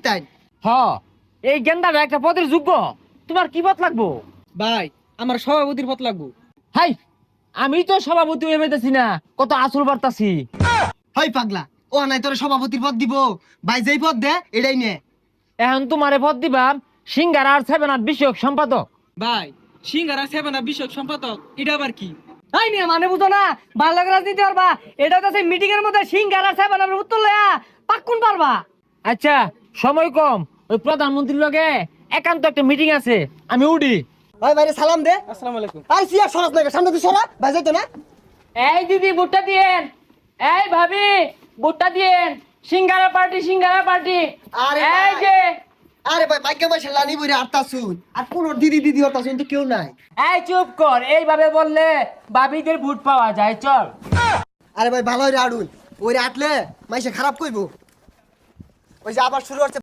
তাই হ এই গেন্দা একটা পদের যোগ্য তোমার কি পদ লাগবো? ভাই আমার সভাপতির পদ লাগবো। হাই আমি তো সভাপতি হয়ে পেতেছি না, কত আসল বার্তাছি। হয় পাগলা, ও নাই তোর সভাপতির পদ দিব, ভাই যেই পদ দে এটাই নে। এখন তোমারে পদ দিবাম সিঙ্গার আর 7 বিষয়ক সম্পাদক। ভাই সিঙ্গারা সেভেনা বিষয়ক সম্পাদক এটা আবার কি? তাই নিয়ে মানে বুঝো না, ভালো রাজনীতি পারবা। এটা তো মিটিং এর মধ্যে সিঙ্গারা সাহেবের উত্তর লয়া পাক্কুন পারবা। আচ্ছা সময় কম, ওই প্রধানমন্ত্রীর লগে একান্ত একটা মিটিং আছে, আমি উঠি। ভাই ভাইরে সালাম দে। আসসালামু আলাইকুম। আর সিয়া সরাস না, সামনে তুই সরা, ভাই যাইতো না। এই দিদি ভুট্টা দিয়েন, এই ভাবি ভুট্টা দিয়েন, সিঙ্গারা পার্টি সিঙ্গারা পার্টি। আরে এই ভাই। যে আরে ভাই বাইকে বসে লানি বইরে আটটা শুন, আর কোন দিদি দিদি হতা শুন তো কেউ নাই। এই চুপ কর, এইভাবে বললে ভাবিদের ভোট পাওয়া যায়, চল। আরে ভাই ভালো হইরে আড়ুন, ওইরে আটলে মাইসে খারাপ কইবো। ওই যে আবার শুরু হচ্ছে